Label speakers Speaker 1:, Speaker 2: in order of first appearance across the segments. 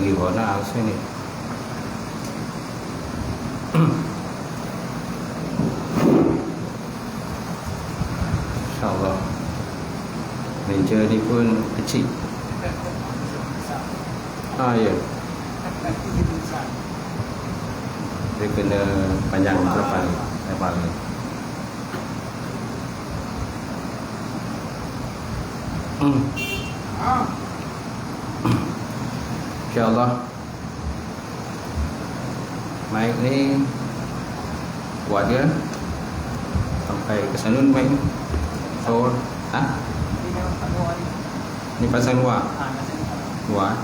Speaker 1: lagi warna sini. InsyaAllah meja ni pun kecil. Ya. Dia kena panjang depan lebar ni. InsyaAllah mic ni buat dia sampai ke sana mic ni. So, ni pasang luar. Luar.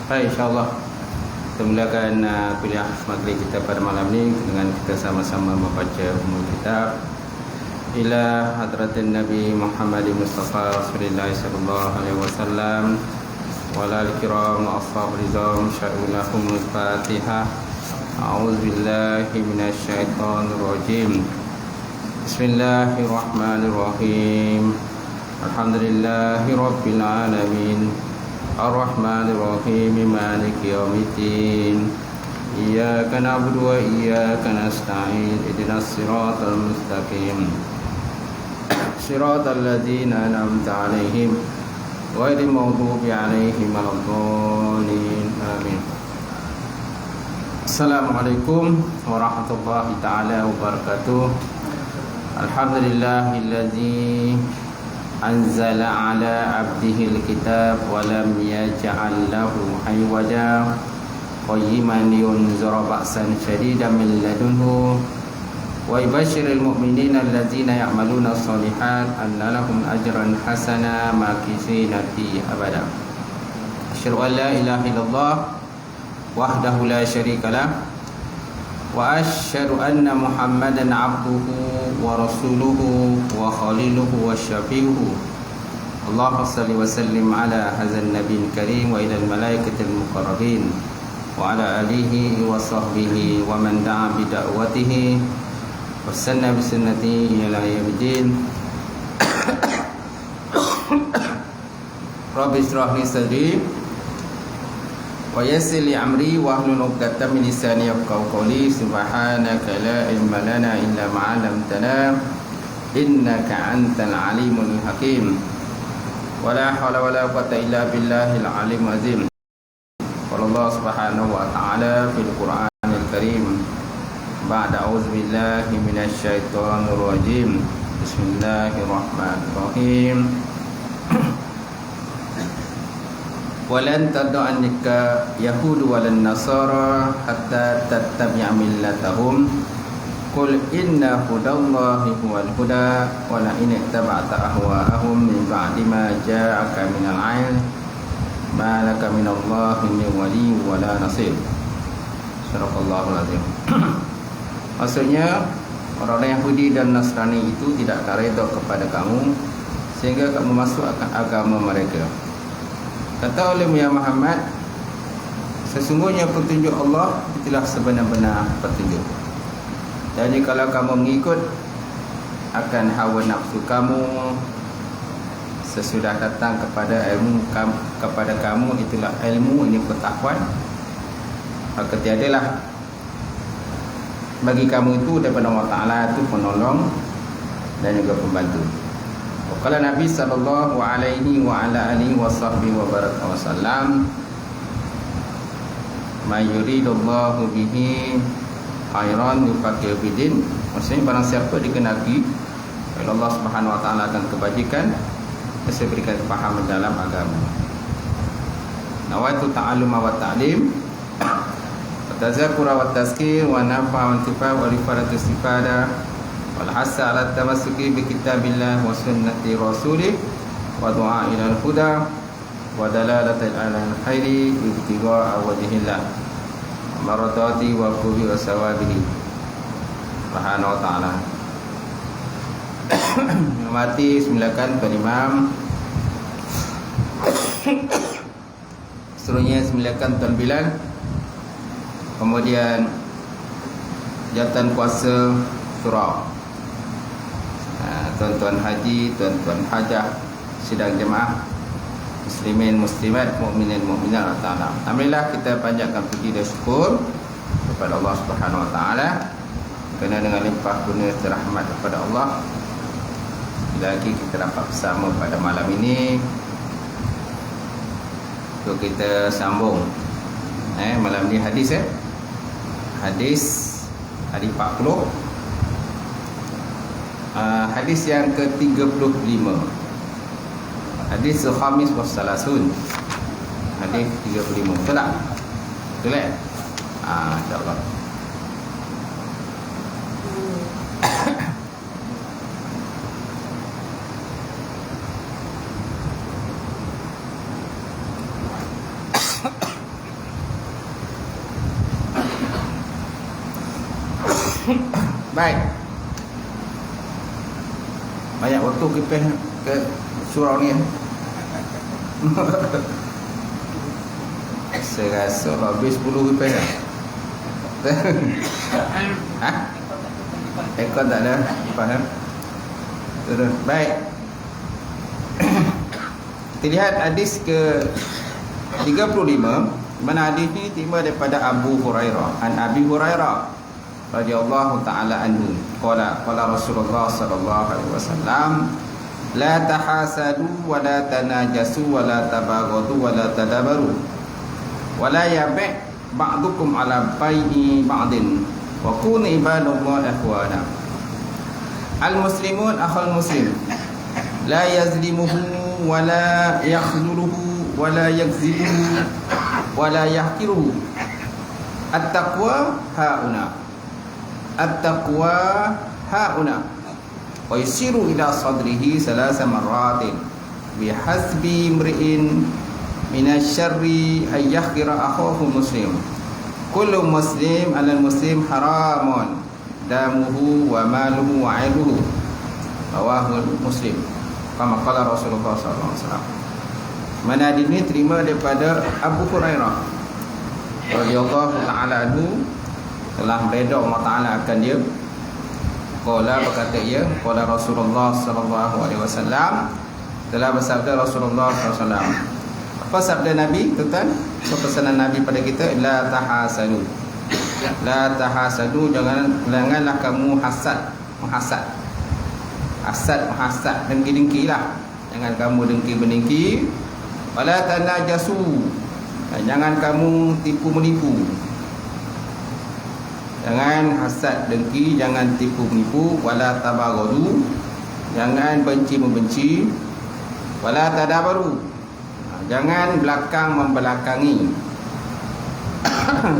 Speaker 1: Baik, insyaAllah kita mulakan kuliah maghrib kita pada malam ni dengan kita sama-sama membaca umul kitab ila hadratin Nabi Muhammad Mustafa Rasulullah sallallahu alaihi wasallam walal kiram ashab ridham sya'ulahum al-fatihah. A'udzubillahi minasyaitonir rajim. Bismillahirrahmanirrahim. Alhamdulillahi rabbil alamin. Ar-Rahmanir Rahim. Maliki yaumiddin. Iyyaka na'budu wa iyyaka nasta'in. Ihdinas siratal mustaqim. Siratal ladzina an'amta 'alaihim ghairil maghdubi 'alaihim waladdallin. Amin. Assalamualaikum warahmatullahi taala wabarakatuh. Alhamdulillahilladzi anzala ala abdihil kitab wa lam yaj'al lahu aywaja qayyiman yunzira ba'san shadidan min ladunhu wa yubashshirul mu'minina allazina ya'maluna shalihat anna lahum ajran hasana makithina fi abada. Asyhadu an la ilaha illallah wahdahu la syarika lah wa asyhadu anna Muhammadan abduhu wa rasuluhu wa khaliluhu wa syafi'uhu. Allahumma salli wa sallim ala hadzal nabiyil karim wa ila al malaikatil muqarrabin wa ala alihi wa sahbihi wa man da'a bi da'watihi wa sanna bi sunnatihi ila yaumiddin. Rabbi shrah li sadri wa yassir li amri wa hlul 'uqdatam min lisani yafqahu qawli. Subhanaka la ilma lana illa ma 'allamtana innaka antal alimul hakim. Wa la hawla wa la quwwata illa billahil alimul azim. Qala Allah subhanahu wa ta'ala fil Qur'anil karim ba'da a'udzu billahi minasy syaithanir rajim. Bismillahirrahmanirrahim. Walan tad'anka yahudu walan nasara hatta tattabi'a millatahum qul inna hudallahi huwal huda wa la in ittaba'ta ahwa'ahum min ba'di ma ja'aka minal 'ilm ma laka minallahi min wali wa la nasir. Sadaqallahul azim. Maksudnya orang-orang Yahudi dan Nasrani itu tidak akan redha kepada kamu sehingga kamu masukkan agama mereka. Kata oleh Muhammad, sesungguhnya petunjuk Allah itulah sebenar-benar petunjuk. Jadi kalau kamu mengikut akan hawa nafsu kamu sesudah datang kepada ilmu kepada kamu, itulah ilmu, ini pengetahuan, maka tiadalah bagi kamu itu daripada Allah Ta'ala itu penolong dan juga pembantu. Qala Nabi sallallahu alaihi wa ala alihi wa sahbihi wa baraka wasallam, may yuridullahu bihi khairan yufaqihu fiddin. Maksudnya barang siapa dikenaki oleh Allah Subhanahu wa taala akan kebajikan, saya berikan kefahaman dalam agama. Nawaitu ta'alluma wa ta'lim wa tazakura wa tazkir wa nafa wa intifa wa rifaratu istifada wal hasa ala tamassuki bi kitabillah wa sunnati rasulih wa du'a ila al-huda wa dalalati ala al-khairi ibtigha'a wajhillah maradati wa qubi wa sawabihi subhanahu wa ta'ala. Mati sembilakan Imam, seterusnya sembilakan Tuan Bilal, kemudian jawatan kuasa surau, tuan-tuan haji, tuan-tuan hajah, sidang jemaah, muslimin muslimat, mukminin mukminat taala. Alhamdulillah, kita panjatkan puji dan syukur kepada Allah Subhanahu wa taala kerana dengan limpah guna rahmat kepada Allah lagi kita dapat bersama pada malam ini untuk kita sambung malam ni hadis hadis 40, hadis yang ke-35, hadis al-khamis wa salasun, hadis 35, betul tak? Betul tak? InsyaAllah. Baik. Banyak waktu kita ke surau ni. Saya rasa habis 10 kipas dah. Ekor tak ada. Faham? Terus. Baik. Kita lihat hadis ke 35. Mana hadis ni tiba daripada Abu Hurairah. An Abi Hurairah radhiyallahu ta'ala anhu qala Rasulullah sallallahu alaihi wasallam la tahasadu wa la tanajasu wa la tabaghadu wa la tadabaru wa la yabi' ba'dukum ala bai'i ba'din wa kunu ibadallahi ikhwana. Al muslimun akhul muslim la yazlimuhu wa la yakhdhuluhu wa la yakzibuhu wa la yahqiruhu. At-taqwa hauna at-taqwa hauna wa yusiru ila sadrihi salasa marratin bihasbi imri'in minasyarri ay yakhira akhahu muslim kullu muslim 'alal muslim haramun damuhu wa maluhu wa 'irduhu rawahu muslim kama qala Rasulullah sallallahu alaihi wasallam. Mana hadis ini terima daripada Abu Hurairah radhiyallahu ta'ala anhu, telah redha Allah Ta'ala akan dia. Qala, berkata ia, qala Rasulullah sallallahu alaihi wasallam, telah bersabda Rasulullah sallallahu alaihi wasallam. Apa sabda Nabi tuan? Apa pesanan Nabi pada kita? La tahasadu. La tahasadu, janganlah kamu hasad, menghasad. Menghasad, dengki-dengkilah. Jangan kamu dengki-mendengki. Wala tanajasu. Jangan kamu tipu-menipu. Jangan hasad dengki, jangan tipu menipu, wala tabaghadu, jangan benci membenci, wala tadabaru, jangan belakang membelakangi.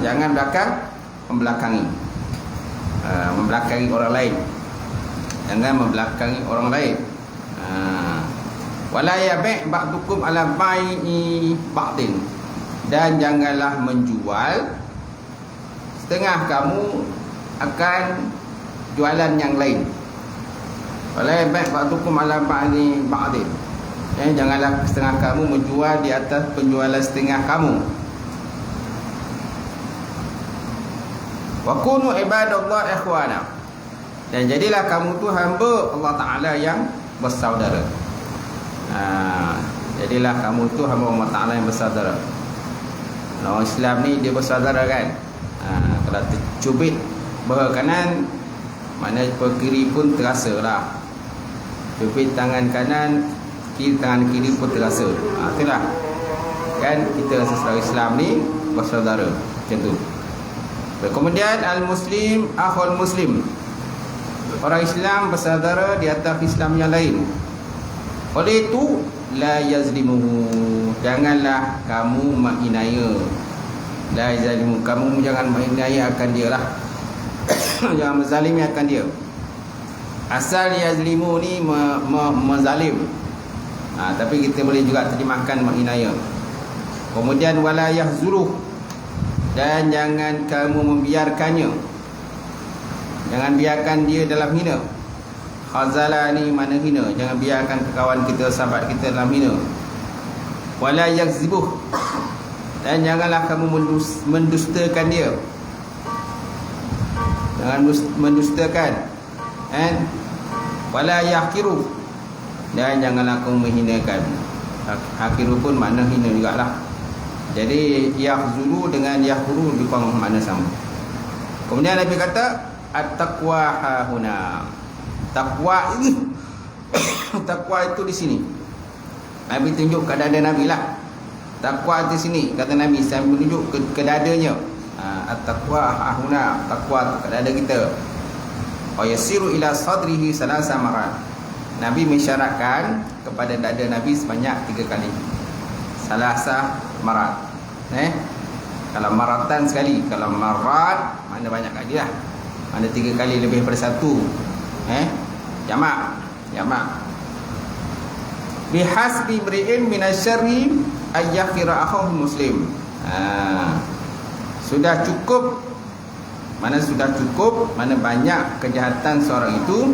Speaker 1: Jangan belakang membelakangi. Membelakangi orang lain. Jangan membelakangi orang lain. Wala yabi' ba'dukum ala bai'i ba'din, dan janganlah menjual setengah kamu akan jualan yang lain. Wala baik ba'dukum ala ba'di ba'din. Janganlah setengah kamu menjual di atas penjualan setengah kamu. Wa kunu ibadallah ikhwana. Dan jadilah kamu tu hamba Allah Ta'ala yang bersaudara. Jadilah kamu tu hamba Allah Ta'ala yang bersaudara. Orang Islam ni dia bersaudara kan. Kalau tercubit belah kanan, mana kiri pun terasa lah. Cubit tangan kanan, tangan kiri pun terasa. Itulah kan, kita saudara Islam ni bersaudara macam tu. Kemudian al-muslim akhul muslim, orang Islam bersaudara di atas Islam yang lain. Oleh itu la yazlimuhu, janganlah kamu menghina. La yazlimu, kamu jangan menghina akan dia lah. Jangan menzalimi akan dia. Asal yazlimu ni menzalim, tapi kita boleh juga terjemahkan menghina. Kemudian wala yahzuluh, dan jangan kamu membiarkannya. Jangan biarkan dia dalam hina. Khazala ni mana hina. Jangan biarkan kawan kita, sahabat kita dalam hina. Wala yakzibuh, dan janganlah kamu mendustakan dia. Jangan mendustakan. Wala yahkiru, dan janganlah kamu menghinakan. Hakiru pun makna hina jugalah. Jadi yahzuru dengan yahuru lebih kurang makna sama. Kemudian Nabi kata at-taqwa hahuna. Takwa ini takwa itu di sini. Nabi tunjuk ke dada Nabi lah. Takwa di sini kata Nabi, saya menunjuk ke dadanya. At-taqwa hahuna, takwa ke dada kita. Wa yasiru ila sadrihi salasa marat. Nabi mensyaratkan kepada dada Nabi sebanyak 3 kali. Salasa marat. Kalau maratan sekali, kalau marat mana banyak kali lah. Mana 3 kali lebih daripada 1. Jamak. Bihasbi mri'in minasyarri ayyafira akhahu muslim. Sudah cukup. Mana sudah cukup, mana banyak kejahatan seorang itu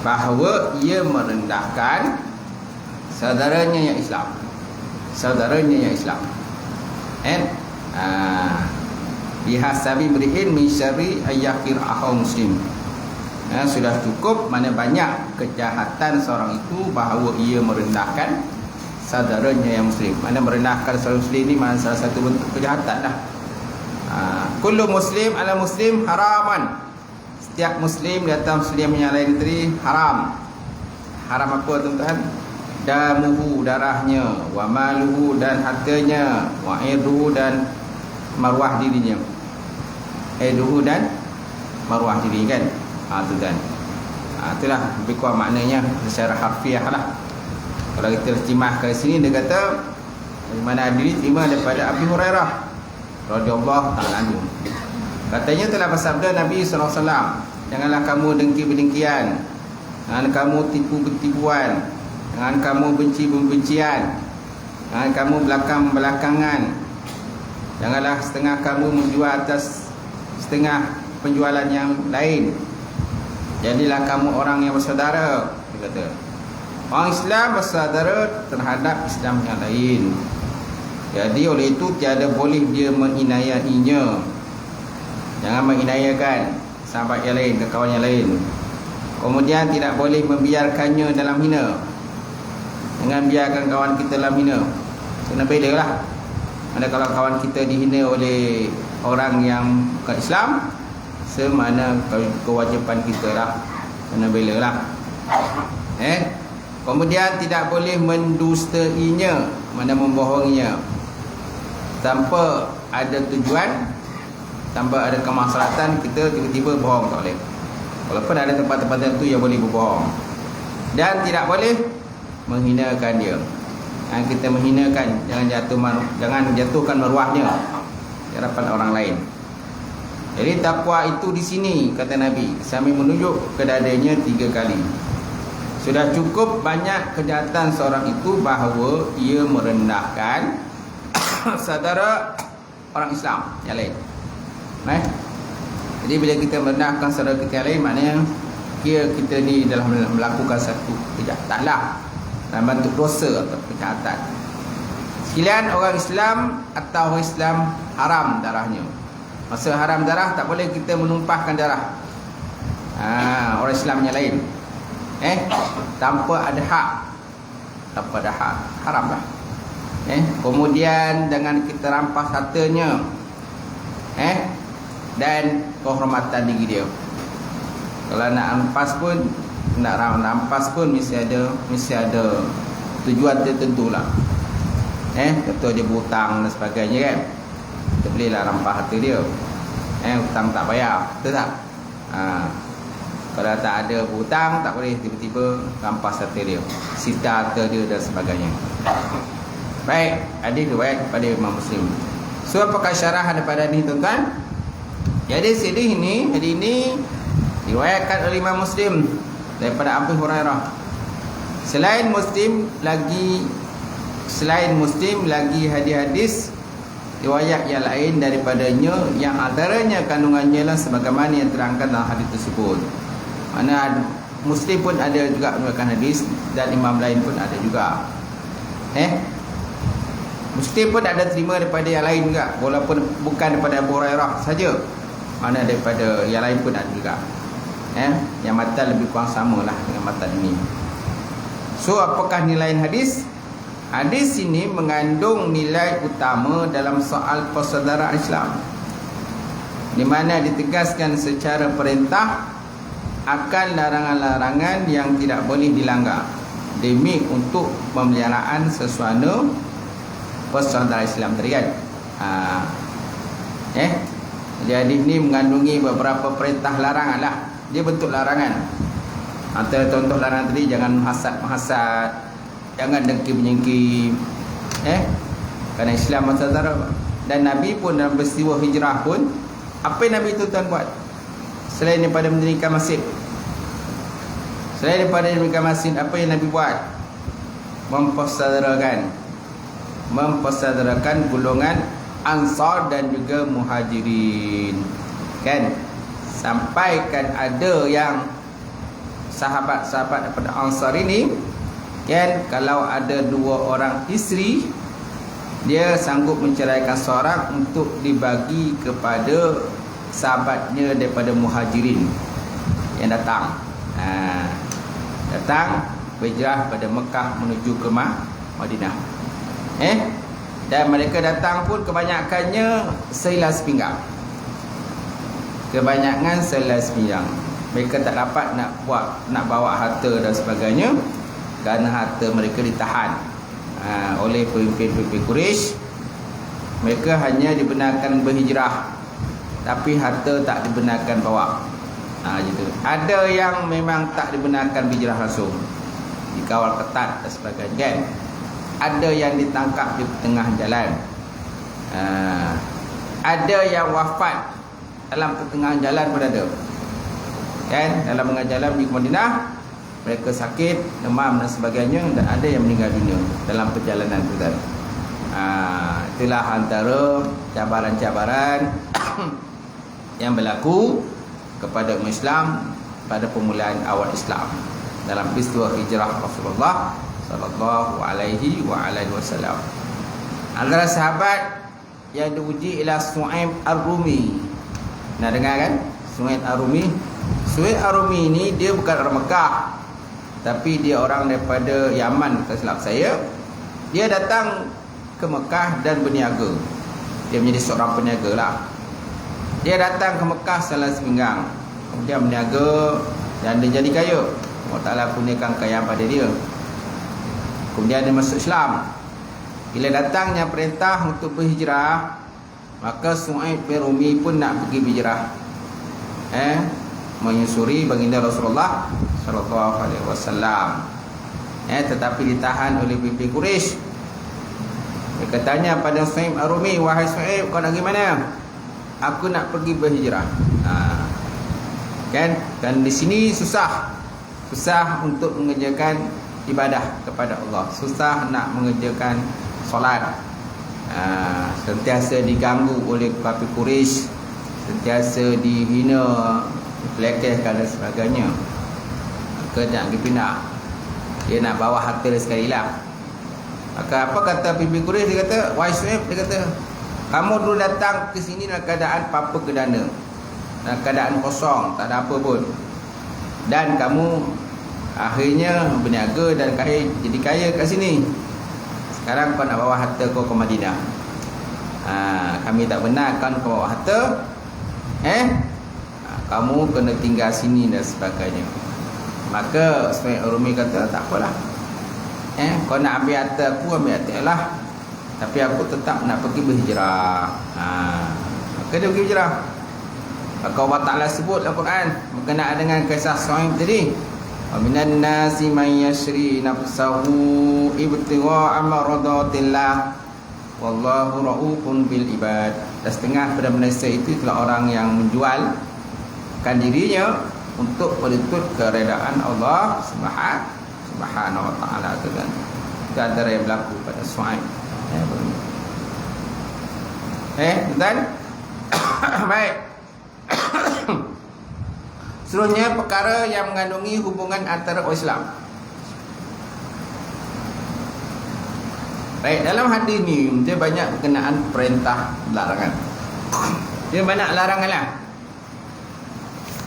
Speaker 1: bahawa ia merendahkan saudaranya yang Islam. Bihasabi mri'in min syarri ayyafira akhahu muslim. Sudah cukup mana banyak kejahatan seorang itu bahawa ia merendahkan saudaranya yang muslim. Mana merendahkan saudara muslim ni mana salah satu bentuk kejahatan dah. Kullu muslim ala muslim haraman. Setiap muslim di atas muslim yang lain tadi haram. Haram apa tuan-tuan? Damuhu, darahnya, wa maluhu, dan hartanya, wa irduhu, dan maruah dirinya. Irduhu dan maruah diri kan. Tuan. Itulah lebih kurang maknanya secara harfiah lah. Kalau kita terjemah ke sini, dia kata bagaimana hadis terima daripada Abi Hurairah radhiyallahu ta'ala anhu. Katanya telah bersabda Nabi SAW, janganlah kamu dengki-berdengkian, jangan kamu tipu-tipuan, jangan kamu benci-bencian, jangan kamu belakang-belakangan, janganlah setengah kamu menjual atas setengah penjualan yang lain. Jadilah kamu orang yang bersaudara. Dia kata orang Islam bersaudara terhadap Islam yang lain. Jadi oleh itu tiada boleh dia menginayainya. Jangan meninayakan sahabat yang lain ke kawan yang lain. Kemudian tidak boleh membiarkannya dalam hina. Jangan biarkan kawan kita dalam hina. Kena bela lah. Ada kalau kawan kita dihina oleh orang yang bukan Islam, semana kewajipan kita lah, kena bela lah. Kemudian tidak boleh mendustainya, mana membohonginya tanpa ada tujuan, tanpa ada kemaslahatan. Kita tiba-tiba bohong tak boleh. Walaupun ada tempat-tempat tertentu yang boleh berbohong. Dan tidak boleh menghinakan dia. Kita menghinakan, jangan jatuhkan maruahnya di hadapan orang lain. Jadi takwa itu di sini kata Nabi, sambil menunjuk ke dadanya 3 kali. Sudah cukup banyak kejahatan seorang itu bahawa ia merendahkan saudara orang Islam yang lain. Jadi bila kita merendahkan saudara kita yang lain, maknanya kita ni dalam melakukan satu kejahatan lah, dalam bentuk dosa atau kejahatan. Sekalian orang Islam atau orang Islam haram darahnya. Masa haram darah, tak boleh kita menumpahkan darah orang Islam yang lain tanpa ada hak. Haram lah. Kemudian dengan kita rampas hartanya, dan kehormatan diri dia. Kalau nak rampas pun mesti ada tujuan tertentu lah. Contoh dia berhutang dan sebagainya kan, kita bolehlah rampas harta dia. Hutang tak bayar, betul tak? Kalau tak ada hutang, tak boleh tiba-tiba rampas harta dia, sita harta dia dan sebagainya. Baik, hadis riwayat kepada Imam Muslim. So apakah syarahan daripada ini tuan-tuan? Jadi hadis ini diriwayatkan oleh Imam Muslim daripada Abu Hurairah. Selain Muslim lagi hadis-hadis riwayat yang lain daripadanya, yang antaranya kandungannya lah sebagaimana yang terangkan dalam hadis tersebut. Mana Muslim pun ada juga meriwayatkan hadis, dan imam lain pun ada juga. Muslim pun ada terima daripada yang lain juga, walaupun bukan daripada Abu Hurairah saja, mana daripada yang lain pun ada juga. Yang matan lebih kurang sama lah dengan matan ini. So apakah nilai hadis? Hadis ini mengandung nilai utama dalam soal persaudaraan Islam, di mana ditegaskan secara perintah akan larangan-larangan yang tidak boleh dilanggar demi untuk pemeliharaan sesuatu persaudaraan Islam tadi kan. Jadi hadis ini mengandungi beberapa perintah larangan lah. Dia bentuk larangan. Antara contoh larangan tadi, jangan menghasad, jangan dengki-menyengki, kerana Islam bersaudara. Dan Nabi pun dalam peristiwa hijrah pun, apa yang Nabi tuan buat selain daripada mendirikan masjid? Selain daripada mendirikan masjid, apa yang Nabi buat? Mempersaudarakan golongan Ansar dan juga Muhajirin, kan? Sampaikan ada yang sahabat-sahabat daripada Ansar ini, kan, kalau ada 2 orang isteri, dia sanggup menceraikan seorang untuk dibagi kepada sahabatnya daripada Muhajirin yang datang. Datang berhijrah pada Mekah menuju ke Madinah. Dan mereka datang pun kebanyakannya sehilas pinggang. Kebanyakan sehilas pinggang. Mereka tak dapat nak bawa harta dan sebagainya, kerana harta mereka ditahan oleh pemimpin-pemimpin Quraisy. Mereka hanya dibenarkan berhijrah, tapi harta tak dibenarkan bawa. Gitu. Ada yang memang tak dibenarkan berhijrah langsung, dikawal ketat dan sebagainya, kan? Ada yang ditangkap di tengah jalan. Ada yang wafat dalam pertengahan jalan pun ada, kan? Dalam tengah jalan di Madinah, mereka sakit, demam dan sebagainya, dan ada yang meninggal dunia dalam perjalanan itu tadi. Itulah antara cabaran-cabaran yang berlaku kepada umat Islam pada permulaan awal Islam dalam peristiwa hijrah Rasulullah sallallahu alaihi wasallam. Antara sahabat yang diuji ialah Su'aib Ar-Rumi. Nak dengar kan? Su'aib Ar-Rumi. Su'aib Ar-Rumi ni dia bukan orang Mekah, tapi dia orang daripada Yaman, tak silap saya. Dia datang ke Mekah dan berniaga. Dia menjadi seorang peniaga lah. Dia datang ke Mekah salah sepinggang, kemudian berniaga dan dia jadi kaya. Allah Ta'ala kurniakan kekayaan pada dia. Kemudian dia masuk Islam. Bila datangnya perintah untuk berhijrah, maka Su'aib bin Rumi pun nak pergi berhijrah, menyusuri baginda Rasulullah sallallahu alaihi wasallam. Tetapi ditahan oleh pemimpin Quraisy. Dia katanya pada Su'aib Ar-Rumi, "Wahai Su'aib, kau nak pergi mana?" "Aku nak pergi berhijrah." Kan? Dan di sini susah untuk mengerjakan ibadah kepada Allah, susah nak mengerjakan solat. Sentiasa diganggu oleh kafir Quraisy, sentiasa dihina, pelekehkan dan sebagainya. Maka nak dipindah, dia nak bawa harta sekali lah. Maka apa kata pemimpin Quraisy? Dia kata, "Wahai Su'aib," dia kata, "kamu dulu datang ke sini dalam keadaan papa kedana, dalam keadaan kosong, tak ada apa pun, dan kamu akhirnya berniaga dan jadi kaya kat sini. Sekarang kau nak bawa harta kau ke Madinah. Kami tak benarkan kau bawa harta. Kamu kena tinggal sini dan sebagainya." Maka Su'aib Ar-Rumi kata, "Tak apalah. Kau nak ambil harta aku, ambil harta lah. Tapi aku tetap nak pergi berhijrah." Maka dia pergi berhijrah. Maka Allah Ta'ala sebut dalam Quran berkenaan dengan kisah Su'aib tadi, "Wa minan nasi man yashri nafsahu ibtigha'a maradatillah wallahu ra'ufun bil ibad." Dan setengah pada manusia itu adalah orang yang menjualkan dirinya untuk menuntut keredaan Allah Subhanahu wa ta'ala. Itu kan, itu antara yang berlaku pada Su'aib. Dan baik. Seterusnya perkara yang mengandungi hubungan antara orang Islam. Baik, dalam hadis ni dia banyak berkenaan perintah, larangan. Dia banyak larangan lah.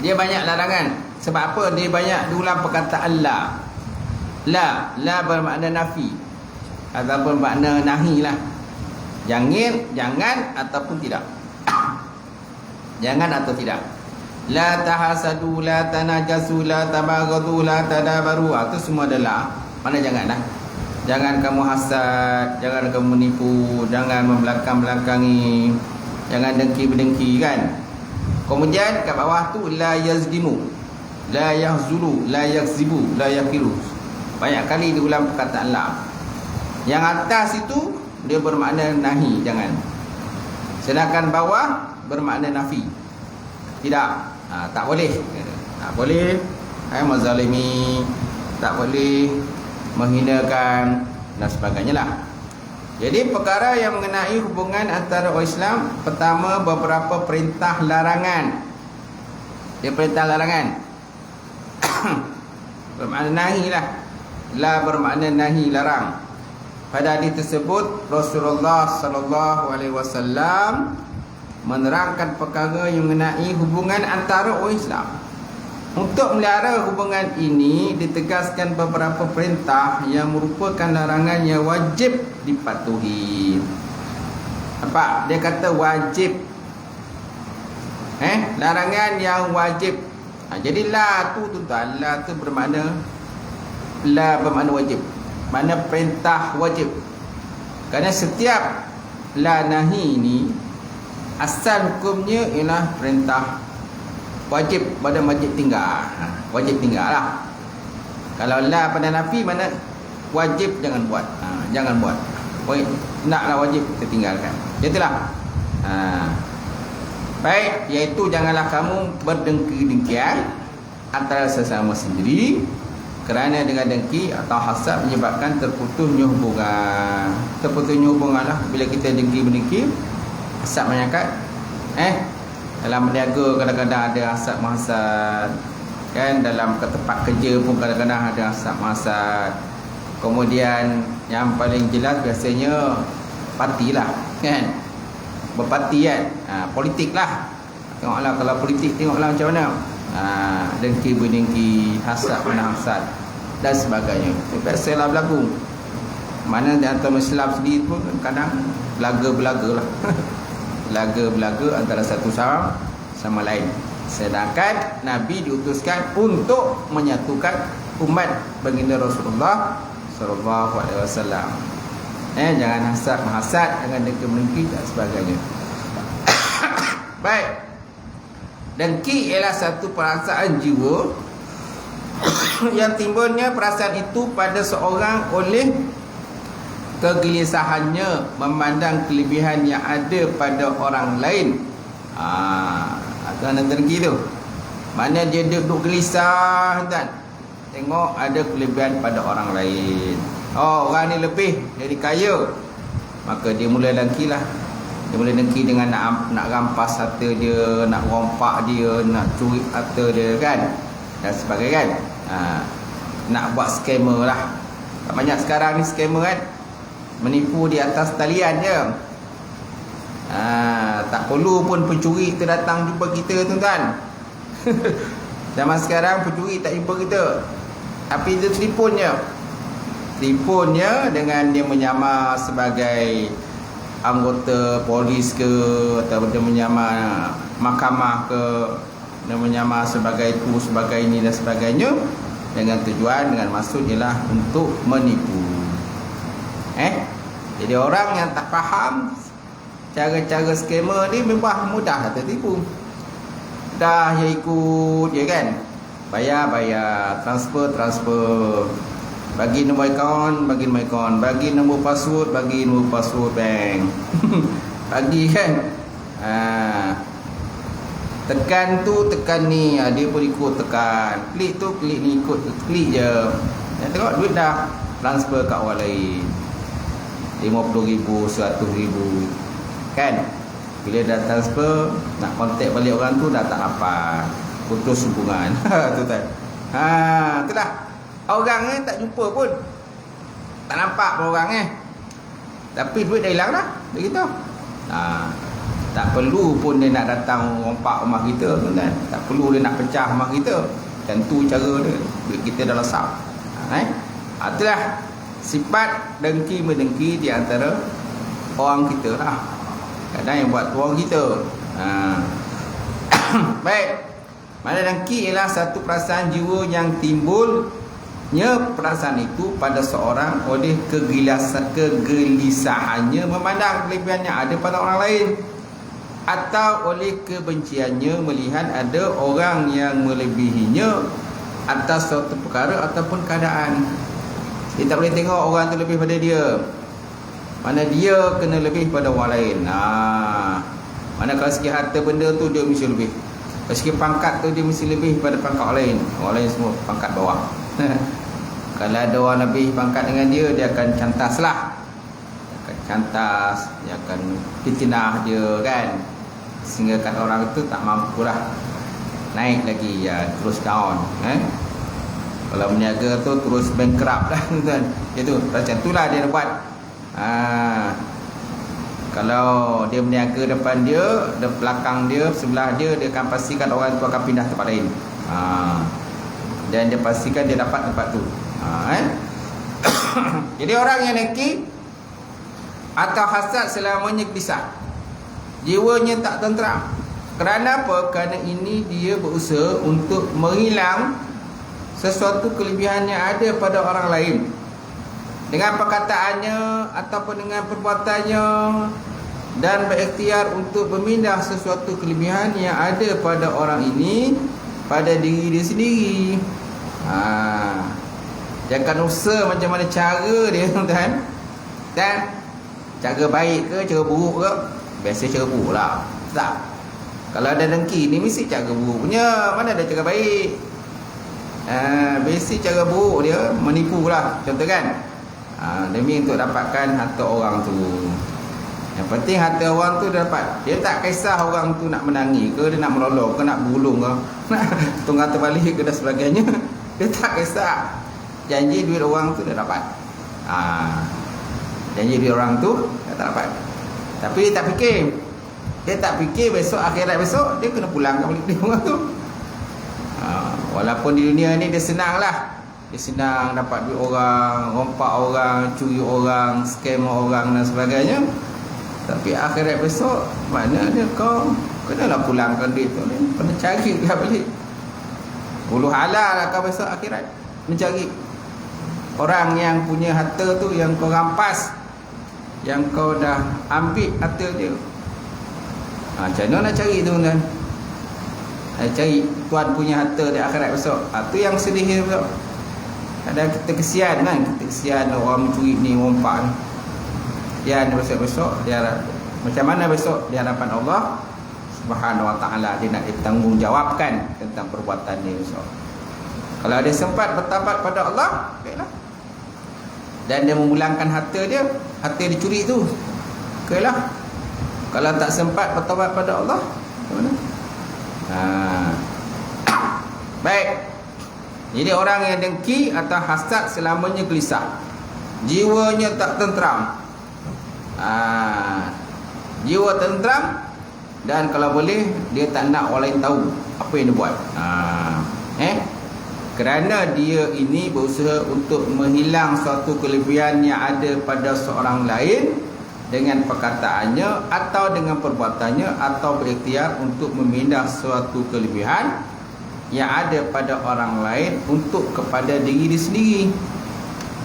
Speaker 1: Dia banyak larangan. Sebab apa? Dia banyak diulang perkataan la. La bermakna nafi. ataupun makna nahi lah. Jangan ataupun tidak. Jangan atau tidak. La tahasadu, la tanajasu, la tabaghadu, la tadabaru. Itu semua adalah mana janganlah. Jangan kamu hasad, jangan kamu menipu, jangan membelakang-belakangi, jangan dengki-berdengki kan. Kemudian kat bawah tu la yazdimu, la yahzulu, la yakzibu, la yakiru. Banyak kali diulang perkataan la. Yang atas itu dia bermakna nahi, jangan. Sedangkan bawah bermakna nafi. Tidak, tak boleh. Tak boleh menzalimi, tak boleh menghinakan dan sebagainya lah. Jadi perkara yang mengenai hubungan antara orang Islam, pertama beberapa perintah larangan. Dia perintah larangan. Bermakna nahi lah. La bermakna nahi, larang. Pada hadis tersebut Rasulullah sallallahu alaihi wasallam menerangkan perkara yang mengenai hubungan antara orang Islam. Untuk melihara hubungan ini ditegaskan beberapa perintah yang merupakan larangan yang wajib dipatuhi. Apa? Dia kata wajib. Larangan yang wajib. Jadi la tu tuan, la tu bermakna wajib. Mana perintah wajib. Kerana setiap la nahi ni asal hukumnya ialah perintah wajib, pada wajib tinggal. Wajib tinggal lah. Kalau la pada nafi, mana wajib jangan buat. Jangan buat. Naklah wajib kita tinggalkan. Itulah. Baik, iaitu janganlah kamu berdengki-dengkian antara sesama sendiri, kerana dengan dengki atau hasad menyebabkan terputusnya hubungan. Terputusnya hubungan lah bila kita dengki-berdengki, hasad menyakat. Dalam berniaga kadang-kadang ada hasad menghasad kan. Dalam ke tempat kerja pun kadang-kadang ada hasad menghasad. Kemudian yang paling jelas biasanya parti lah kan. Berparti kan. Politik lah. Tengoklah kalau politik, tengoklah macam mana. Dengki berdengki, hasad menghasad dan sebagainya. Biasalah berlaku. Mana di antara Islam sendiri pun kadang belaga-belaga lah. Belaga-belaga antara satu sama lain. Sedangkan Nabi diutuskan untuk menyatukan umat baginda Rasulullah sallallahu alaihi wasallam. Jangan hasad menghasad, jangan dengki dan sebagainya. Baik. Dengki ialah satu perasaan jiwa yang timbulnya perasaan itu pada seorang oleh kegelisahannya memandang kelebihan yang ada pada orang lain. Kerana dengki tu, mana dia duduk gelisah kan, tengok ada kelebihan pada orang lain. Orang ni lebih jadi kaya, maka dia mula dengki lah. Dia boleh dengki dengan nak rampas harta dia, nak rompak dia, nak curi harta dia kan, dan sebagainya kan. Nak buat scammer lah. Banyak sekarang ni scammer kan, menipu di atas talian je. Tak perlu pun pencuri tu datang jumpa kita tuan-tuan. Zaman sekarang pencuri tak jumpa kita, tapi dia telefonnya dengan dia menyamar sebagai anggota polis ke, atau dia menyamar mahkamah ke, dia menyamar sebagai itu, sebagai ini dan sebagainya, dengan tujuan, dengan maksud ialah untuk menipu. Jadi orang yang tak faham cara-cara scammer ni memang mudah tertipu. Dah dia ikut je kan, bayar, transfer, bagi nombor akaun, bagi nombor password, bagi nombor password bank. Bagi kan. Tekan tu, tekan ni, dia pun ikut tekan. Klik tu, klik ni, ikut klik je. Tengok duit dah transfer kat orang lain. 50,000, 100,000 kan. Bila dah transfer, nak kontak balik orang tu dah tak apa, putus hubungan. Tu kan. Itulah. Orang ni tak jumpa pun, tak nampak pun orang tapi duit dah hilang dah. Begitu. Tak perlu pun dia nak datang rompak rumah kita kan. Tak perlu dia nak pecah rumah kita. Dan tu cara dia, duit kita dah lesap. Itulah sifat dengki-mendengki di antara orang kita lah. Kadang yang buat orang kita. Baik. Mana dengki ialah satu perasaan jiwa yang timbulnya perasaan itu pada seorang oleh kegelisahannya memandang kelebihan yang ada pada orang lain, atau oleh kebenciannya melihat ada orang yang melebihinya atas suatu perkara ataupun keadaan. Dia tak boleh tengok orang tu lebih pada dia, mana dia kena lebih pada orang lain. Mana kalau segi harta benda tu dia mesti lebih, kalau segi pangkat tu dia mesti lebih pada pangkat orang lain. Orang lain semua pangkat bawah. Kalau ada orang lebih pangkat dengan dia, dia akan cantas lah. Dia akan cantas, dia akan fitnah dia kan, sehingga kan orang itu tak mampu lah naik lagi, terus down. Kalau meniaga tu terus bankrupt lah tuan. Itu macam itulah dia buat. Kalau dia meniaga depan dia, di belakang dia, sebelah dia, dia akan pastikan orang tu akan pindah tempat lain. Dan dia pastikan dia dapat tempat tu. Jadi orang yang dengki atau hasad selamanya gelisah, jiwanya tak tenteram. Kerana apa? Kerana ini dia berusaha untuk menghilang sesuatu kelebihan yang ada pada orang lain dengan perkataannya ataupun dengan perbuatannya, dan berikhtiar untuk memindah sesuatu kelebihan yang ada pada orang ini pada diri dia sendiri. Dia akan usaha macam mana cara dia tuan-tuan, dan cara baik ke cara buruk ke? Biasa cara buruk lah. Tak, kalau ada dengki ni mesti cara buruk punya, mana ada cara baik. Biasa cara buruk dia menipu lah, contoh kan. Demi untuk dapatkan harta orang tu. Yang penting harta orang tu dia dapat. Dia tak kisah orang tu nak menangi ke, dia nak melolong ke, nak bulung ke, nak tunggang terbalik ke dan sebagainya. Dia tak kisah. Janji duit orang tu dia dapat. Janji duit orang tu dia tak dapat. Tapi dia tak fikir. Dia tak fikir besok, akhirat besok dia kena pulangkan balik duit orang tu. Walaupun di dunia ni dia senang lah, dia senang dapat duit orang, rompak orang, curi orang, scam orang dan sebagainya. Tapi akhirat besok mana dia, kau kenalah pulangkan duit tu ni, kena cari lah balik. Hulu halal lah kau besok akhirat mencari orang yang punya harta tu, yang kau rampas, yang kau dah ambil harta dia. Macam mana nak cari tu kan? Cari tuan punya harta di akhirat besok. Tu yang sedih dia besok. Kadang kita kesian kan, kita kesian orang mencuri ni, rompak ni. Dia besok-besok dia macam mana besok di hadapan Allah Subhanahu Wa Taala, dia nak ditanggungjawabkan tentang perbuatan dia besok. Kalau dia sempat bertaubat pada Allah, baiklah, dan dia memulangkan harta dia, harta dicuri tu, okeylah. Kalau tak sempat bertaubat pada Allah, macam mana? Baik. Jadi orang yang dengki atau hasad selamanya gelisah, jiwanya tak tenteram. Jiwa tenteram, dan kalau boleh dia tak nak orang lain tahu apa yang dia buat. Kerana dia ini berusaha untuk menghilang suatu kelebihan yang ada pada seorang lain dengan perkataannya atau dengan perbuatannya, atau berikhtiar untuk memindah suatu kelebihan yang ada pada orang lain untuk kepada diri dia sendiri.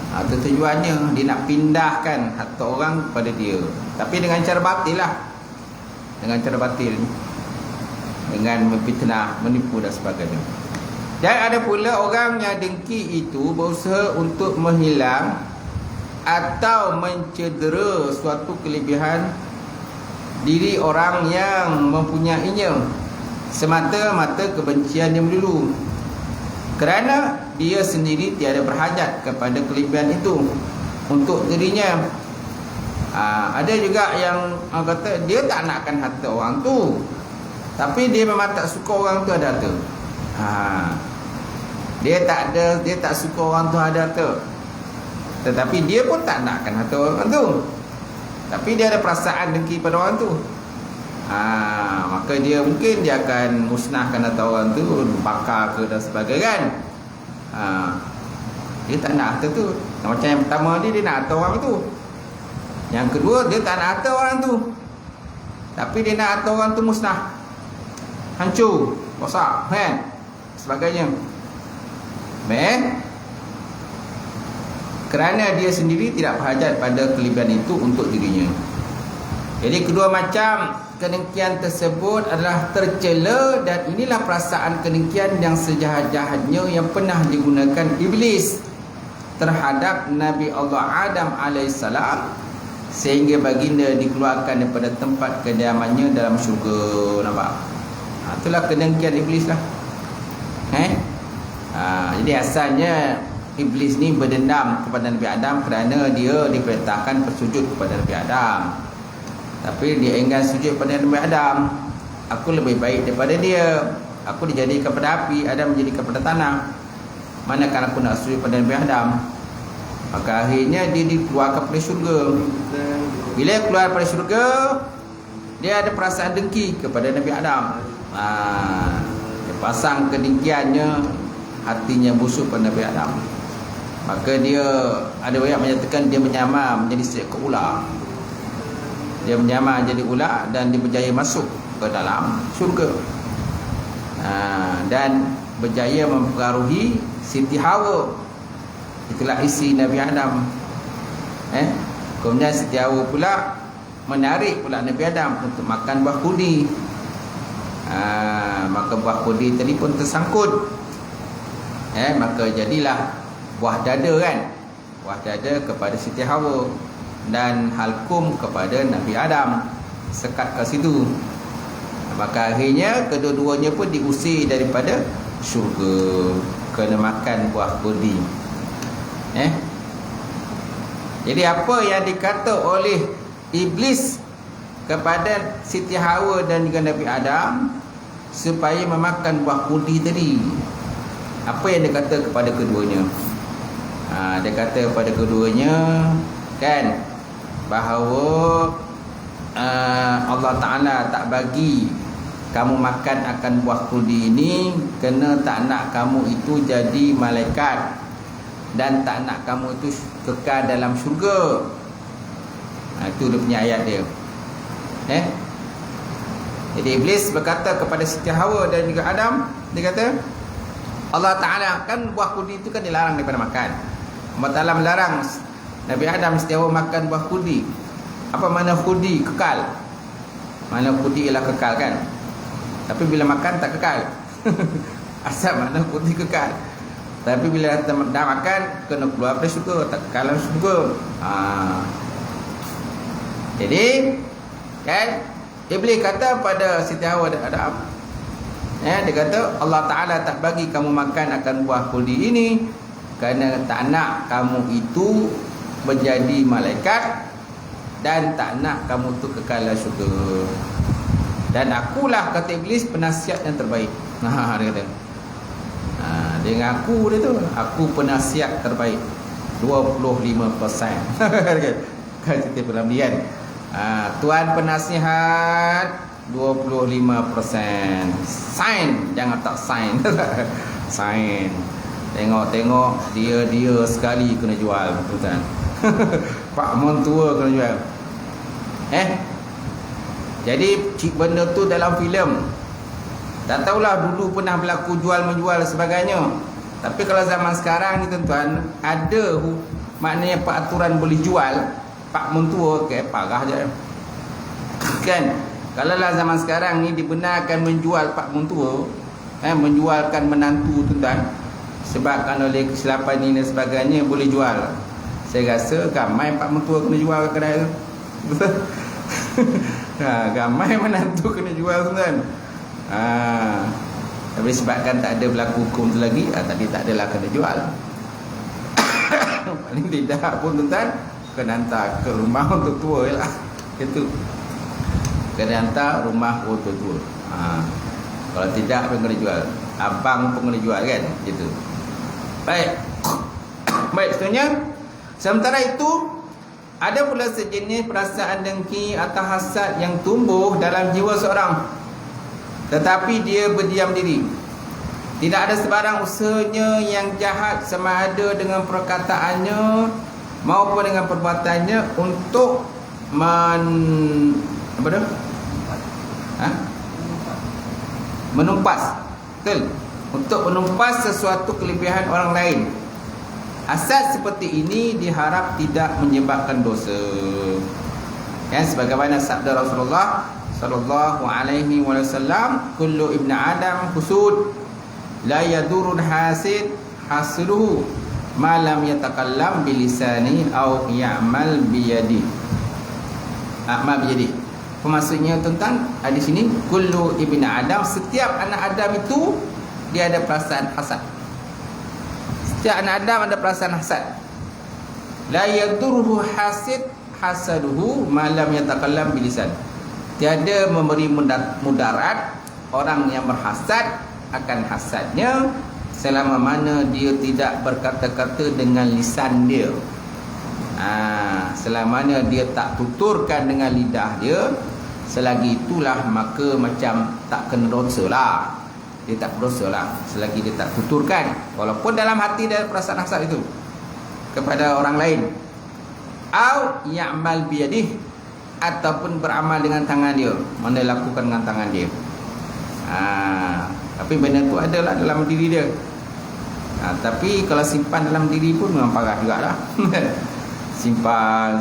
Speaker 1: Itu tujuannya, dia nak pindahkan harta orang kepada dia, tapi dengan cara batil lah, dengan cara batil, dengan memfitnah, menipu dan sebagainya. Dan ada pula orang yang dengki itu berusaha untuk menghilang atau mencedera suatu kelebihan diri orang yang mempunyainya semata-mata kebencian yang dulu, kerana dia sendiri tiada berhajat kepada kelebihan itu untuk dirinya. Ada juga yang kata dia tak nakkan harta orang tu, tapi dia memang tak suka orang tu ada harta. Dia tak suka orang tu ada harta, tetapi dia pun tak nakkan harta orang tu, tapi dia ada perasaan dengki pada orang tu. Maka dia mungkin dia akan musnahkan harta orang tu, bakar ke dan sebagainya kan. Dia tak nak harta tu, Macam yang pertama dia nak harta orang tu. Yang kedua dia tak nak harta orang tu, tapi dia nak harta orang tu musnah, hancur, rosak, kan, sebagainya. Kerana dia sendiri tidak berhajat pada kelebihan itu untuk dirinya. Jadi kedua macam kedengkian tersebut adalah tercela, dan inilah perasaan kedengkian yang sejahat-jahatnya yang pernah digunakan iblis terhadap Nabi Allah Adam alaihissalam, sehingga baginda dikeluarkan daripada tempat kediamannya dalam syurga. Nampak? Itulah kedengkian iblis lah. Jadi asalnya iblis ni berdendam kepada Nabi Adam kerana dia diperintahkan bersujud kepada Nabi Adam. Tapi dia enggan sujud kepada Nabi Adam. Aku lebih baik daripada dia. Aku dijadikan kepada api, Adam menjadi kepada tanah. Manakala aku nak sujud pada Nabi Adam? Maka akhirnya dia dikeluarkan dari syurga. Bila keluar dari syurga, dia ada perasaan dengki kepada Nabi Adam. Dia pasang kedengkiannya, hatinya busuk pada Nabi Adam. Maka dia ada banyak menyatakan dia menyamar menjadi seekor ular. Dia menyamar jadi ular dan dia berjaya masuk ke dalam syurga. Dan berjaya mempengaruhi Siti Hawa. Itulah isi Nabi Adam. Kemudian Siti Hawa pula menarik pula Nabi Adam untuk makan buah kudi. Maka buah kudi tadi pun tersangkut. Maka jadilah buah dada, kan, buah dada kepada Siti Hawa, dan halkum kepada Nabi Adam, sekat ke situ. Maka akhirnya kedua-duanya pun diusir daripada syurga kerana makan buah kudi. Jadi apa yang dikata oleh iblis kepada Siti Hawa dan juga Nabi Adam supaya memakan buah kudi tadi, apa yang dia kata kepada keduanya? Dia kata kepada keduanya, kan, bahawa Allah Ta'ala tak bagi kamu makan akan buah kudi ini kerana tak nak kamu itu jadi malaikat, dan tak nak kamu itu kekal dalam syurga. Itu dia punya ayat dia. Jadi iblis berkata kepada Siti Hawa dan juga Adam, dia kata Allah Ta'ala, kan buah kudi itu kan dilarang daripada makan. Allah Ta'ala melarang Nabi Adam Siti Hawa makan buah kudi. Apa makna kudi? Kekal. Makna kudi ialah kekal, kan. Tapi bila makan tak kekal. Asal makna kudi kekal. Tapi bila dah makan, kena keluar dari syurga, tak kekal dalam syurga. Jadi, kan, iblis kata pada Siti Hawa dan Adam, dia kata Allah Ta'ala tak bagi kamu makan akan buah kudi ini kerana tak nak kamu itu menjadi malaikat, dan tak nak kamu tu kekal dalam syurga. Dan akulah, kata iblis, penasihat yang terbaik. Dia kata, dia ngaku dia tu, aku penasihat terbaik 25%. Kan cerita film dia, kan. Tuan penasihat 25%. Sign, jangan tak sign. Sign. Tengok-tengok dia sekali kena jual, tuan. Pak Montua kena jual. Jadi benda tu dalam filem. Tak tahulah dulu pernah berlaku jual-menjual sebagainya. Tapi kalau zaman sekarang ni, tuan-tuan, ada maknanya peraturan boleh jual Pak Montua, parah je. Kan? Kalau lah zaman sekarang ni dibenarkan menjual Pak Montua, menjualkan menantu, tuan-tuan, sebabkan oleh kesilapan ini dan sebagainya, boleh jual. Saya rasa ramai Pak Mentua kena jual ke kedai tu. Ramai menantu kena jual, tuan. Tapi sebabkan tak ada berlaku hukum tu lagi, tadi tak adalah kena jual. Paling tidak pun, tuan, kena hantar ke rumah untuk tua je lah. Itu kena hantar rumah untuk tua. Kalau tidak pun kena jual. Abang pun kena jual, kan. Gitu. Baik, seterusnya. Sementara itu, ada pula sejenis perasaan dengki atau hasad yang tumbuh dalam jiwa seorang, tetapi dia berdiam diri. Tidak ada sebarang usahanya yang jahat sama ada dengan perkataannya maupun dengan perbuatannya untuk menumpas. Betul? Untuk menumpas sesuatu kelebihan orang lain. Hasad seperti ini diharap tidak menyebabkan dosa. Ya, sebagaimana sabda Rasulullah sallallahu alaihi wasallam, kullu ibnu adam husud, la yadurun hasid hasuduhu ma lam yatakallam bilisani aw ya'mal biyadi. Amal biyadi. Maksudnya tentang di sini kullu ibnu adam, setiap anak Adam itu dia ada perasaan hasad. Setiap anak Adam ada perasaan hasad. La yadurruhu hasid hasaduhu malam yatakallam bilisan. Tiada memberi mudarat orang yang berhasad akan hasadnya selama mana dia tidak berkata-kata dengan lisan dia. Selama mana dia tak tuturkan dengan lidah dia, selagi itulah maka macam tak kena dosa lah. Dia tak berdosa lah selagi dia tak tuturkan, walaupun dalam hati dia perasaan hasad itu kepada orang lain. Au ya'mal biyadih, ataupun beramal dengan tangan dia, mana lakukan dengan tangan dia. Tapi benda tu adalah dalam diri dia. Tapi kalau simpan dalam diri pun memang parah jugalah. simpan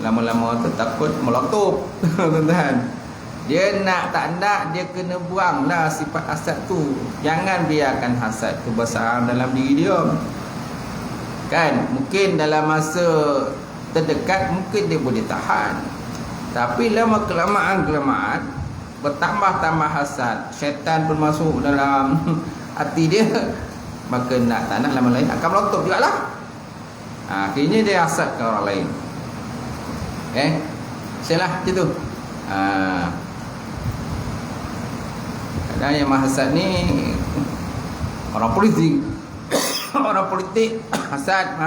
Speaker 1: lama-lama tu takut meletup. Tuan-tuan, dia nak tak nak dia kena buanglah sifat hasad tu. Jangan biarkan hasad tu bersarang dalam diri dia. Kan, mungkin dalam masa terdekat mungkin dia boleh tahan, tapi lama kelamaan bertambah hasad, syaitan pun masuk dalam hati dia, maka nak tak nak lama lain akan melotot jugalah. Akhirnya dia hasad ke orang lain. Salah macam tu. Kadang yang hasad ni orang politik. Orang politik hasad.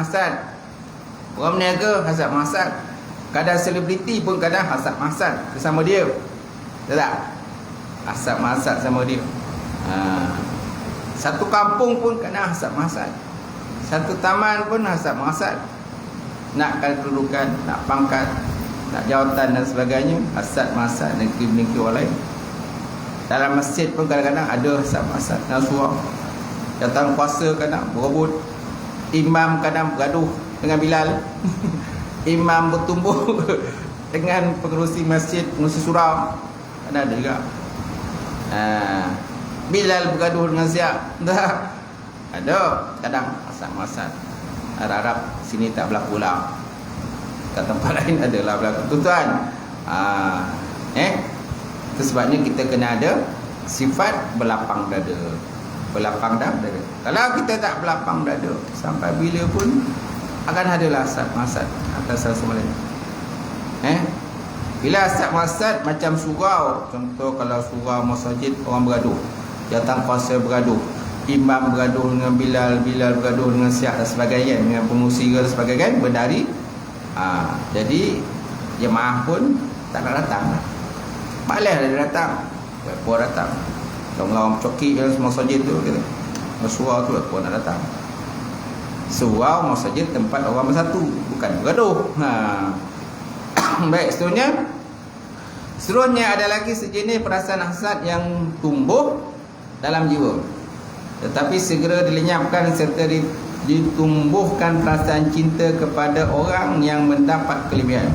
Speaker 1: Orang berniaga hasad. Kadang selebriti pun kadang hasad bersama dia. Betul tak? Hasad sama dia. Satu kampung pun kadang hasad. Satu taman pun hasad. Nak kedudukan, nak pangkat, nak jawatan dan sebagainya, hasad negeri orang lain. Dalam masjid pun kadang-kadang ada hasad dan suara. Datang puasa kadang berebut. Imam kadang bergaduh dengan Bilal. Imam bertumbuh dengan pengerusi masjid, pengerusi surau. Kadang ada juga. Bilal bergaduh dengan siap. Ada kadang hasad. Harap-harap sini tak berlaku lah. Kat tempat lain adalah berlaku. Tuan-tuan, itu sebabnya kita kena ada sifat berlapang dada. Kalau kita tak berlapang dada, sampai bila pun akan adalah hasad atas sama lain. Bila hasad macam surau, contoh kalau surau masjid orang bergaduh, datang kuasa bergaduh, imam bergaduh dengan Bilal bergaduh dengan Syiah dan sebagainya, dengan pengusi dan sebagainya, berdari. Jadi jemaah pun tak nak datang. Malah dia datang, puan datang. Kalau orang coki yang semua masjid tu gitu. Surau tu puan nak datang. Surau masjid tempat orang bersatu, bukan bergaduh. Baik, seterusnya ada lagi sejenis perasaan hasad yang tumbuh dalam jiwa, tetapi segera dilenyapkan serta ditumbuhkan perasaan cinta kepada orang yang mendapat kelebihan.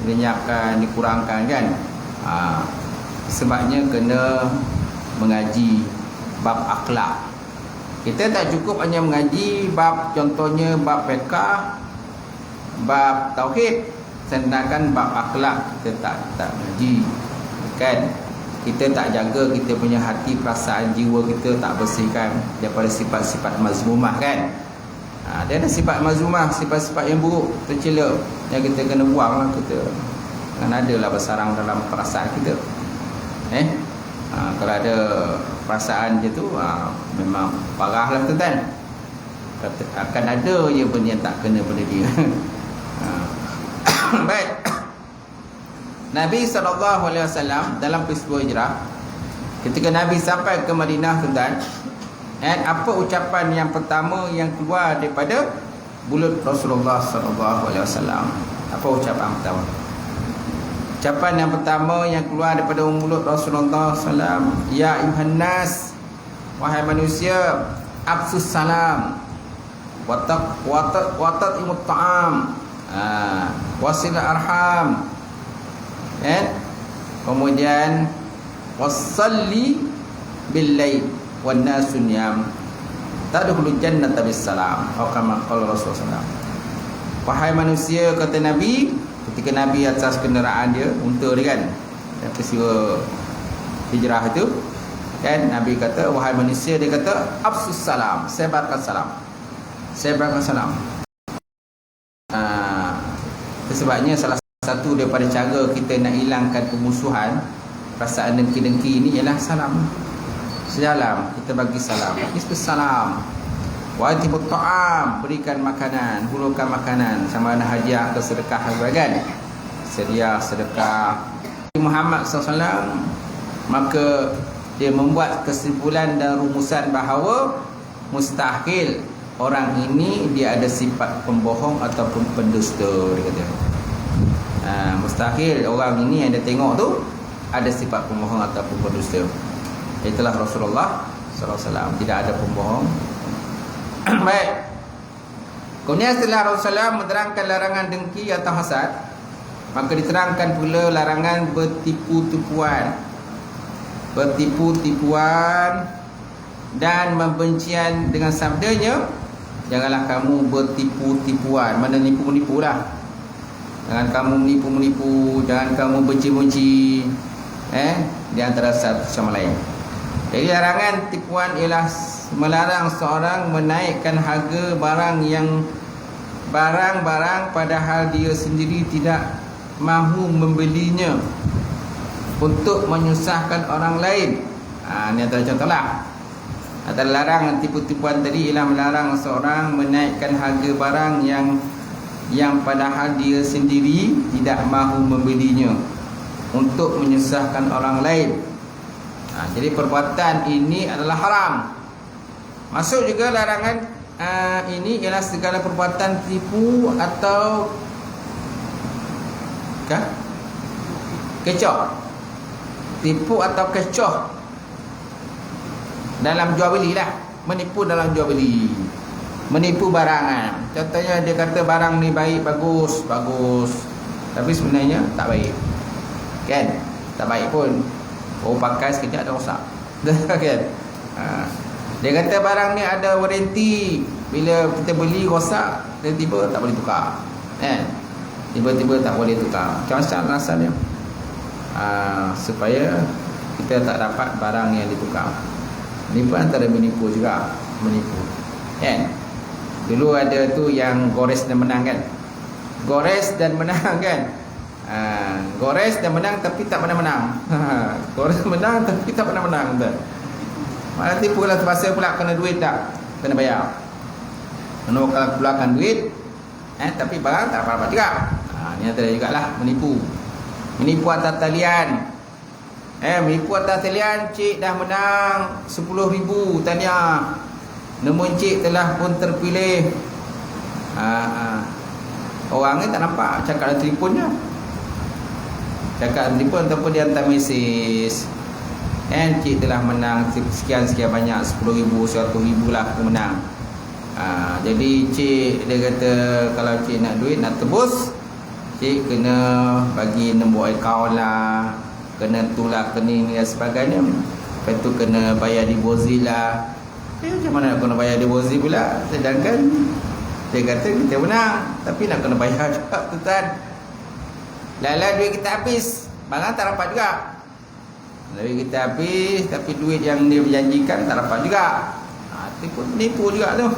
Speaker 1: Dilenyapkan, dikurangkan kan. Sebabnya kena mengaji bab akhlak. Kita tak cukup hanya mengaji bab, contohnya bab fiqh, bab tauhid, sedangkan bab akhlak kita tak mengaji. Kan? Kita tak jaga kita punya hati, perasaan jiwa kita tak bersihkan daripada sifat-sifat mazmumah kan. Dia ada sifat mazmumah, sifat-sifat yang buruk, tercela, yang kita kena buang lah kita. Kan adalah bersarang dalam perasaan kita. Kalau ada perasaan je tu, memang parah lah tuan-tuan. Akan ada je benda yang tak kena pada dia. Baik. Nabi SAW dalam peristiwa hijrah, ketika Nabi sampai ke Madinah tuan-tuan, Apa ucapan yang pertama yang keluar daripada mulut Rasulullah sallallahu alaihi wasallam? Apa ucapan pertama? Ucapan yang pertama yang keluar daripada mulut Rasulullah sallam, ya ayuhan nas, wahai manusia, absus salam, watat imut ta'am, wasil arham, kemudian wasalli bil lail wan nasu niyam tadkhulul jannata bis salam, atau kama qala Rasulullah. Wahai manusia, kata Nabi ketika Nabi atas kenderaan dia, unta dia kan, peristiwa hijrah itu kan, Nabi kata wahai manusia, dia kata absus salam, sebarkan salam, sebarkan salam. Sebabnya salah satu daripada cara kita nak hilangkan pemusuhan, perasaan dengki-dengki ini ialah salam. Salam, kita bagi salam, salam. Wajibut ta'am, berikan makanan, hulurkan makanan, sama ada hadiah atau sedekah kan, sedia sedekah. Muhammad SAW, maka dia membuat kesimpulan dan rumusan bahawa mustahil orang ini dia ada sifat pembohong ataupun pendusta, dia kata. Mustahil orang ini yang dia tengok tu ada sifat pembohong ataupun pendusta. Itulah Rasulullah SAW, tidak ada pembohong. Baik. Kemudian setelah Rasulullah menerangkan larangan dengki atau hasad, maka diterangkan pula larangan bertipu-tipuan. Bertipu-tipuan dan membencian dengan sabdanya, janganlah kamu bertipu-tipuan. Mana nipu-menipu lah. Jangan kamu menipu-menipu, jangan kamu benci-benci di antara satu sama lain. Jadi larangan tipuan ialah melarang seorang menaikkan harga barang-barang padahal dia sendiri tidak mahu membelinya untuk menyusahkan orang lain. Ini antara contohlah. Antara larangan tipu-tipuan tadi ialah melarang seorang menaikkan harga barang yang padahal dia sendiri tidak mahu membelinya untuk menyusahkan orang lain. Jadi perbuatan ini adalah haram. Masuk juga larangan ini ialah segala perbuatan tipu atau kecoh. Tipu atau kecoh dalam jual beli lah. Menipu dalam jual beli, menipu barangan. Contohnya dia kata barang ni baik, bagus, tapi sebenarnya tak baik, kan? Tak baik pun. Pakai sekejap dah rosak. Kan? Dia kata barang ni ada waranti, bila kita beli rosak, tiba-tiba tak boleh tukar. Tiba-tiba tak boleh tukar. Macam alasannya supaya kita tak dapat barang yang ditukar. Ini pun antara menipu juga. Menipu, kan? Dulu ada tu yang gores dan menang, kan? Gores dan menang, kan? Gores dan menang tapi tak pernah menang. Gores menang tapi tak pernah menang. Malah tipu lah, terpaksa pula kena duit tak? Kena bayar. Kena keluarkan duit, tapi barang tak dapat juga. Ni ada jugalah menipu. Menipu atas talian. Menipu atas talian, cik dah menang 10,000, tahniah. Nombor cik telah pun terpilih. Orang ni tak nampak, cakap dalam telefonnya. Cakap telefon ataupun dia hantar mesej, cik telah menang sekian-sekian banyak, 10,000, 100,000 lah aku menang. Jadi cik, dia kata kalau cik nak duit, nak tebus, cik kena bagi nombor akaun lah, kena tu lah, kena ni dan sebagainya. Lepas tu kena bayar deposit lah. Macam mana nak kena bayar deposit pula, sedangkan dia kata kita menang, tapi nak kena bayar juga, tuan. Lala duit kita habis, barang tak dapat juga. Duit kita habis, tapi duit yang dia berjanjikan tak dapat juga. Tipu juga tu.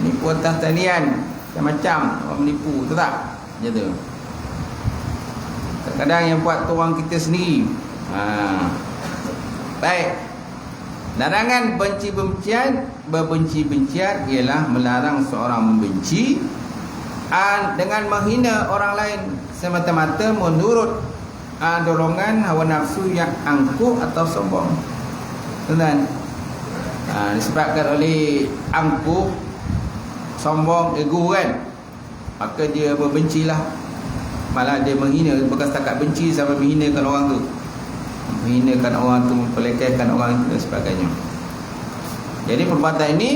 Speaker 1: Nipu atas talian, macam-macam orang menipu, tu tak? Macam tu. Kadang-kadang yang buat tu orang kita sendiri. Baik. Larangan berbenci-bencian ialah melarang seorang membenci dengan menghina orang lain semata-mata menurut dorongan hawa nafsu yang angkuh atau sombong. Dan Disebabkan oleh angkuh, sombong, ego kan, maka dia membencilah, malah dia menghina, bukan setakat benci sampai menghinakan orang tu, menghinakan orang tu, mempelekehkan orang itu dan sebagainya. Jadi perbuatan ini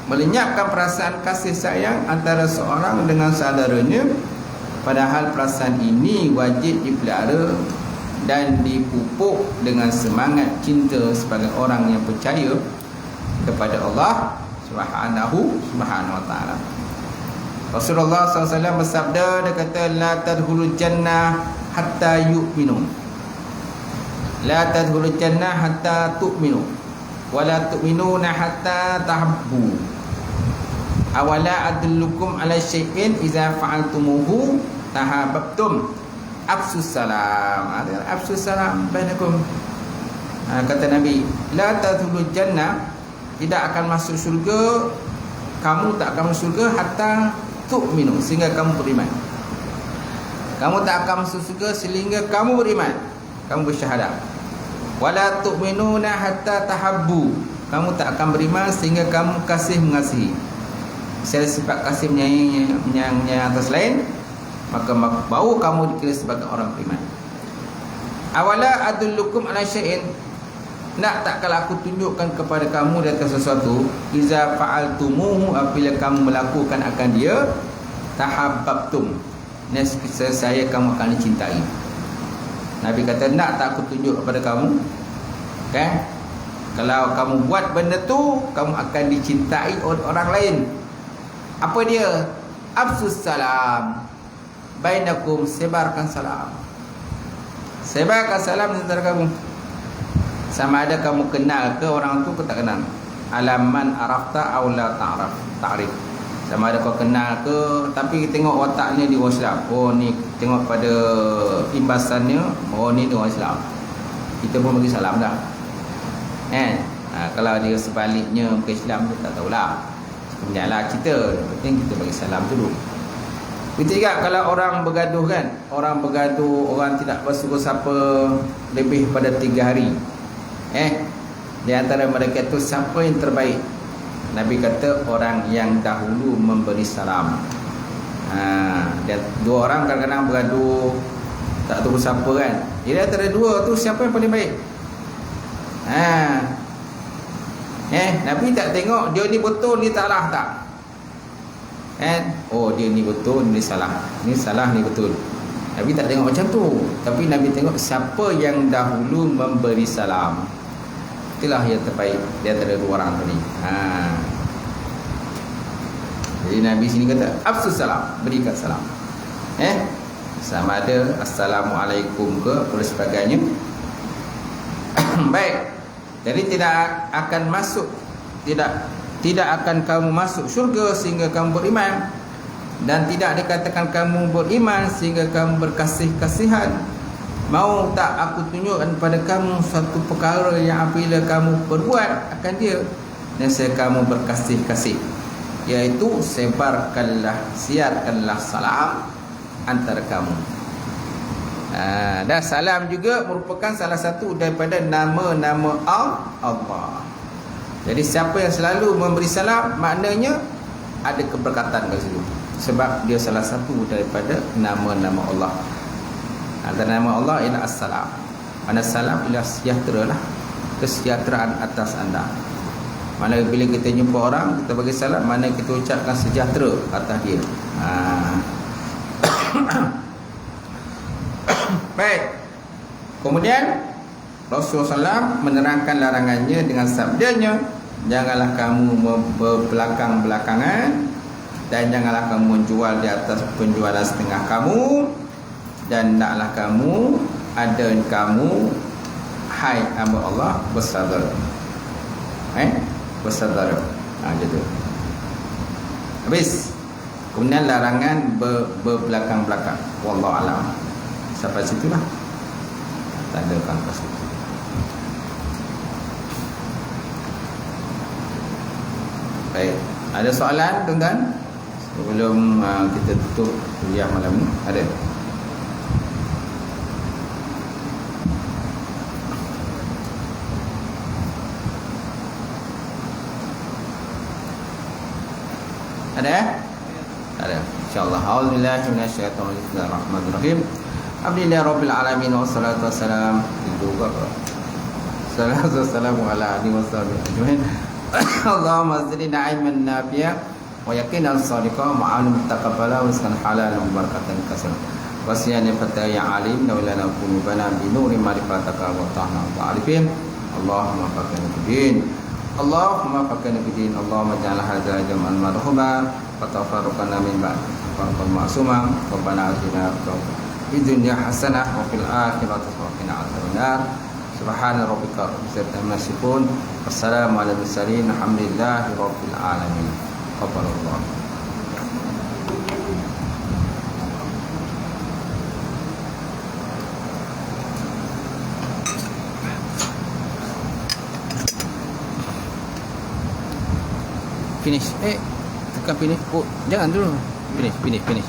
Speaker 1: melenyapkan perasaan kasih sayang antara seorang dengan saudaranya, padahal perasaan ini wajib dipelihara dan dipupuk dengan semangat cinta sebagai orang yang percaya kepada Allah Subhanahu wa ta'ala. Rasulullah SAW bersabda, dia kata, la tadkhulul jannah hatta yu'minu, la tadkhulul jannah hatta tu'minu, wa la tu'minuna hatta tahabbu, awala adullukum ala syai'in iza fa'altumuhu tahabbtum, afsus salam. Afsus salam bainakum. Kata Nabi, la tadkhulul jannah, tidak akan masuk syurga, kamu tak akan masuk syurga hatta tu'minu, sehingga kamu beriman. Kamu tak akan masuk syurga sehingga kamu beriman, kamu bersyahadat. Wala tu'minuna hatta tahabbu, kamu tak akan beriman sehingga kamu kasih mengasihi. Saya sifat kasih menyayangi atas lain, maka baru kamu dikira sebagai orang beriman. Awala adullukum ala syai'in, nak tak kalau aku tunjukkan kepada kamu di atas sesuatu, iza fa'altumuhu, apabila kamu melakukan akan dia, tahabbtum, nescaya saya kamu akan dicintai. Nabi kata, nak tak aku tunjuk kepada kamu, kan? Kalau kamu buat benda tu, kamu akan dicintai oleh orang lain. Apa dia? Afsus salam bainakum, sebarkan salam. Sebarkan salam antara kamu. Sama ada kamu kenal ke orang tu ke tak kenal. Alaman arafta aw la ta'raf, ta'rif. Sama ada kau kenal ke, tapi tengok wataknya di orang Islam. Oh ni, tengok pada imbasannya, oh ni orang Islam, kita pun bagi salam dah. Kalau dia sebaliknya bukan Islam, kita tak tahulah. Sebenarnya kita, penting kita bagi salam dulu. Begitu juga kalau orang bergaduh kan, orang bergaduh, orang tidak bersuka siapa lebih pada 3 hari. Di antara mereka itu siapa yang terbaik? Nabi kata, orang yang dahulu memberi salam. Dan 2 orang kadang-kadang bergaduh, tak tahu siapa kan. Jadi antara 2 tu siapa yang paling baik? Nabi tak tengok dia ni betul, ni salah tak. Oh dia ni betul, ni salah, ni salah, ni betul. Nabi tak tengok macam tu, tapi Nabi tengok siapa yang dahulu memberi salam, itulah yang terbaik di antara 2 orang tadi. Jadi Nabi sini kata afsus salam, berikan salam. Sama ada assalamualaikum ke atau sebagainya. Baik. Jadi tidak akan masuk, tidak akan kamu masuk syurga sehingga kamu beriman, dan tidak dikatakan kamu beriman sehingga kamu berkasih-kasihan. Mau tak aku tunjukkan pada kamu satu perkara yang apabila kamu berbuat akan dia, nescaya kamu berkasih-kasih, iaitu siarkanlah salam antara kamu. Dan salam juga merupakan salah satu daripada nama-nama Allah. Jadi siapa yang selalu memberi salam, maknanya ada keberkatan kat situ, sebab dia salah satu daripada nama-nama Allah. Antara nama Allah ialah As-Salam. Mana salam ialah sejahtera lah, kesejahteraan atas anda. Mana bila kita jumpa orang, kita bagi salam, mana kita ucapkan sejahtera atas dia. Baik. Kemudian Rasulullah SAW menerangkan larangannya dengan sabdanya, janganlah kamu berbelakang-belakangan, dan janganlah kamu menjual di atas penjualan setengah kamu, dan naklah kamu hai hamba Allah bersaudara. Bersaudara. Gitu. Habis. Kemudian larangan berbelakang-belakang. Wallahu a'lam. Sampai situlah. Tak ada kangkas itu. Baik. Ada soalan tuan-tuan? Sebelum kita tutup kuliah malam ni, ada? Ada? Ada. InsyaAllah. A'udzubillahi minasyaitonir rajim. Bismillahirrahmanirrahim. Alhamdulillah rabbil alamin wassalatu wassalam salatu wassalamu ala alihi washabihi ajmain. Allahumma zidna ilman nafi'a wa yaqinan shadiqa wa 'ilman mutaqabbala wa rizqan halalan mubarakatan katsiran. Wasiyana fataya alim wa lana qulubana bi nuri ma'rifataka wa ta'ala wa arifin. Allahumma faqina bidin. Allahumma faqina bidin. Allahumma ja'al hadza jam'an marhuba wa tafarraqana min ba'd. Wa ma'suma. Rabbana atina fid dunya hasanah wa fil akhirati hasanah wa qina adzabannar. Subhana rabbika rabbil izzati amma yasifun. Wassalamu ala mursalin. Alhamdulillahi rabbil alamin. Qabalullah. Finish. Tekan finish. Oh, jangan dulu. Finish.